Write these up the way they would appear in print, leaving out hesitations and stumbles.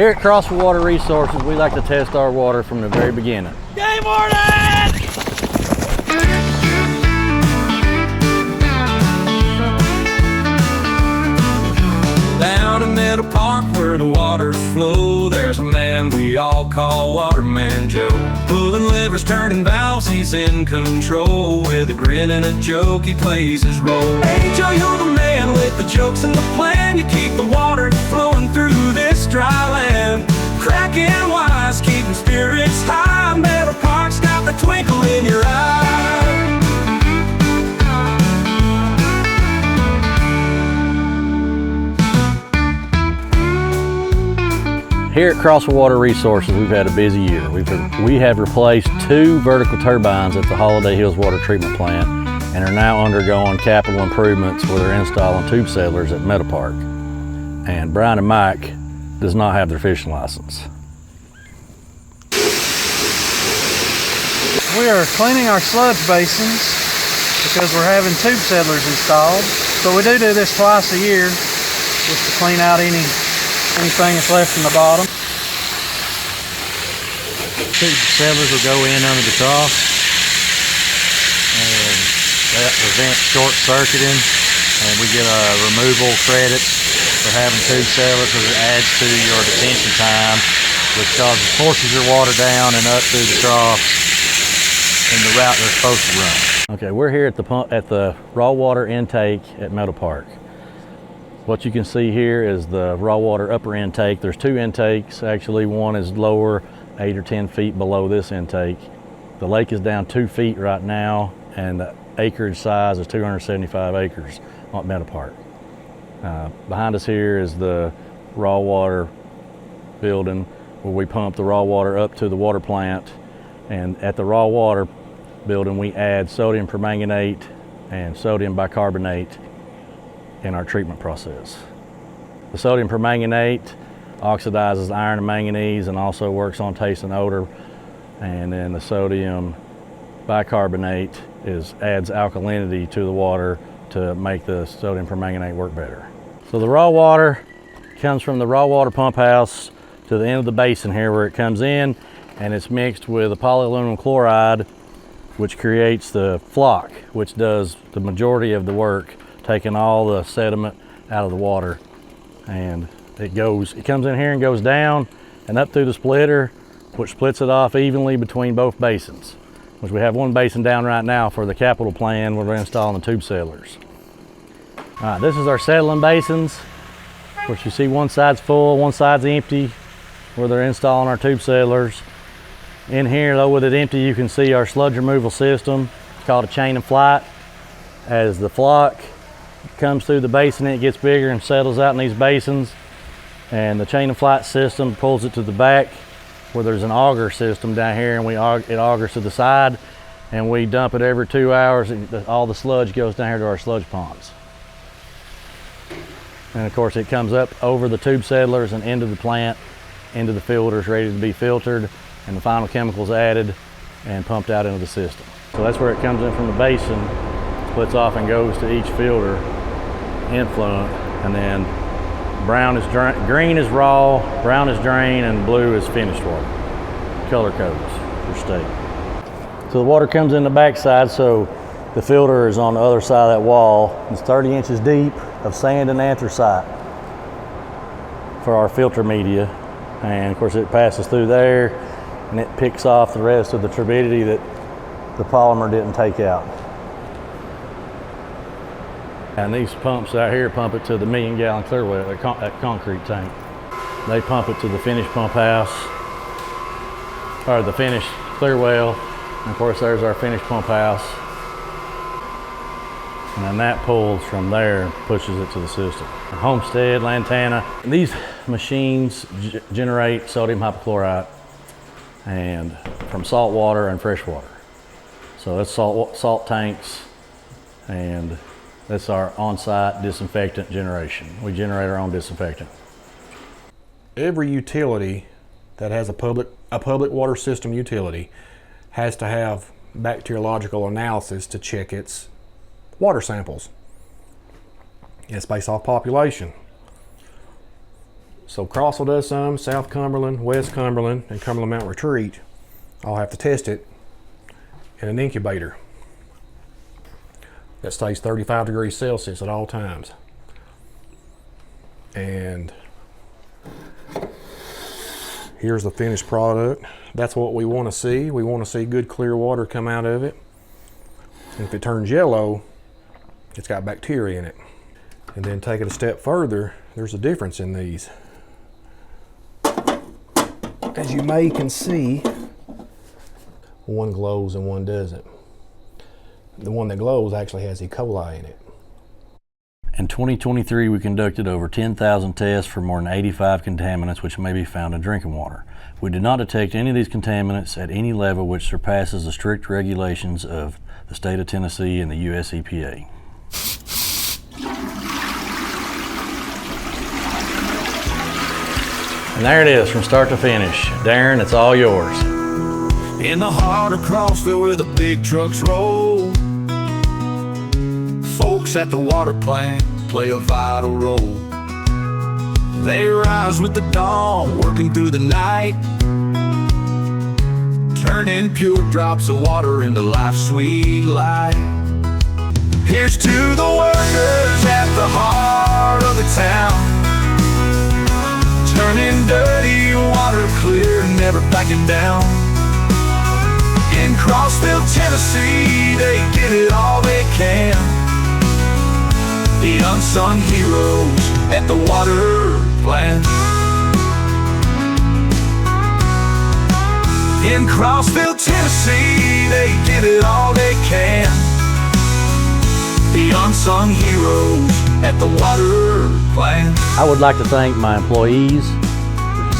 Here at Crossville Water Resources, we like to test our water from the very beginning. Game warden! Down in Meadow Park where the waters flow, there's a man we all call Waterman Joe. Pulling levers, turning valves, he's in control. With a grin and a joke, he plays his role. Hey Joe, you're the man with the jokes and the plan. You keep the water flowing through this dry land. Cracking wise, keeping spirits high. Meadow Park's got the twinkle in your eye. Here at Crossville Water Resources, we've had a busy year. We have replaced 2 vertical turbines at the Holiday Hills Water Treatment Plant and are now undergoing capital improvements where they're installing tube settlers at Meadow Park. And Brian and Mike does not have their fishing license. We are cleaning our sludge basins because we're having tube settlers installed. So we do this twice a year just to clean out anything that's left in the bottom. Tube settlers will go in under the trough, and that prevents short circuiting, and we get a removal credit for having tube settlers because it adds to your detention time, which forces your water down and up through the trough in the route they're supposed to run. Okay, we're here at the raw water intake at Meadow Park. What you can see here is the raw water upper intake. There's 2 intakes. Actually, one is lower, 8 or 10 feet below this intake. The lake is down 2 feet right now, and the acreage size is 275 acres at Meadow Park. Behind us here is the raw water building where we pump the raw water up to the water plant. And at the raw water building, we add sodium permanganate and sodium bicarbonate in our treatment process. The sodium permanganate oxidizes iron and manganese and also works on taste and odor. And then the sodium bicarbonate adds alkalinity to the water to make the sodium permanganate work better. So the raw water comes from the raw water pump house to the end of the basin here where it comes in, and it's mixed with a polyaluminum chloride, which creates the flock, which does the majority of the work, taking all the sediment out of the water. And it comes in here and goes down and up through the splitter, which splits it off evenly between both basins, which we have one basin down right now for the capital plan where we're installing the tube settlers. All right, this is our settling basins, which you see one side's full, one side's empty, where they're installing our tube settlers. In here, though, with it empty, you can see our sludge removal system. It's called a chain of flight. As the flock comes through the basin, it gets bigger and settles out in these basins, and the chain of flight system pulls it to the back where there's an auger system down here, and it augers to the side, and we dump it every 2 hours, and all the sludge goes down here to our sludge ponds. And of course it comes up over the tube settlers and into the plant, into the filters, ready to be filtered, and the final chemicals added and pumped out into the system. So that's where it comes in from the basin, splits off and goes to each filter influent, and then green is raw, brown is drain, and blue is finished water. Color codes for state. So the water comes in the backside, so the filter is on the other side of that wall. It's 30 inches deep of sand and anthracite for our filter media, and of course it passes through there and it picks off the rest of the turbidity that the polymer didn't take out. And these pumps out here pump it to the 1 million gallon clear well, that concrete tank. They pump it to the finished pump house, or the finished clear well. And of course there's our finished pump house. And then that pulls from there and pushes it to the system. Homestead, Lantana, these machines generate sodium hypochlorite and from salt water and fresh water. So that's salt tanks, and that's our on-site disinfectant generation. We generate our own disinfectant. Every utility that has a public water system utility has to have bacteriological analysis to check its water samples. It's based off population. So Crossville does some, South Cumberland, West Cumberland, and Cumberland Mountain Retreat all have to test it in an incubator that stays 35 degrees Celsius at all times. And here's the finished product. That's what we want to see. We want to see good clear water come out of it. And if it turns yellow, it's got bacteria in it. And then take it a step further, there's a difference in these. As you may can see, one glows and one doesn't. The one that glows actually has E. coli in it. In 2023, we conducted over 10,000 tests for more than 85 contaminants which may be found in drinking water. We did not detect any of these contaminants at any level which surpasses the strict regulations of the state of Tennessee and the US EPA. And there it is from start to finish. Darren, it's all yours. In the heart of Crossville where the big trucks roll, folks at the water plant play a vital role. They rise with the dawn, working through the night, turning pure drops of water into life's sweet light. Here's to the workers at the heart of the town, turning dirty water clear, never backing down. In Crossville, Tennessee, they give it all they can. The unsung heroes at the water plant. In Crossville, Tennessee, they give it all they can. The unsung heroes at the water plant. I would like to thank my employees,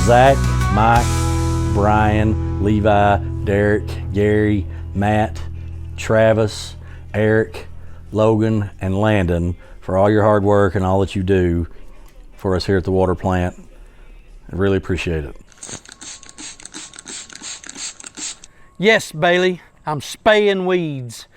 Zach, Mike, Brian, Levi, Derek, Gary, Matt, Travis, Eric, Logan, and Landon for all your hard work and all that you do for us here at the water plant. I really appreciate it. Yes, Bailey, I'm spaying weeds.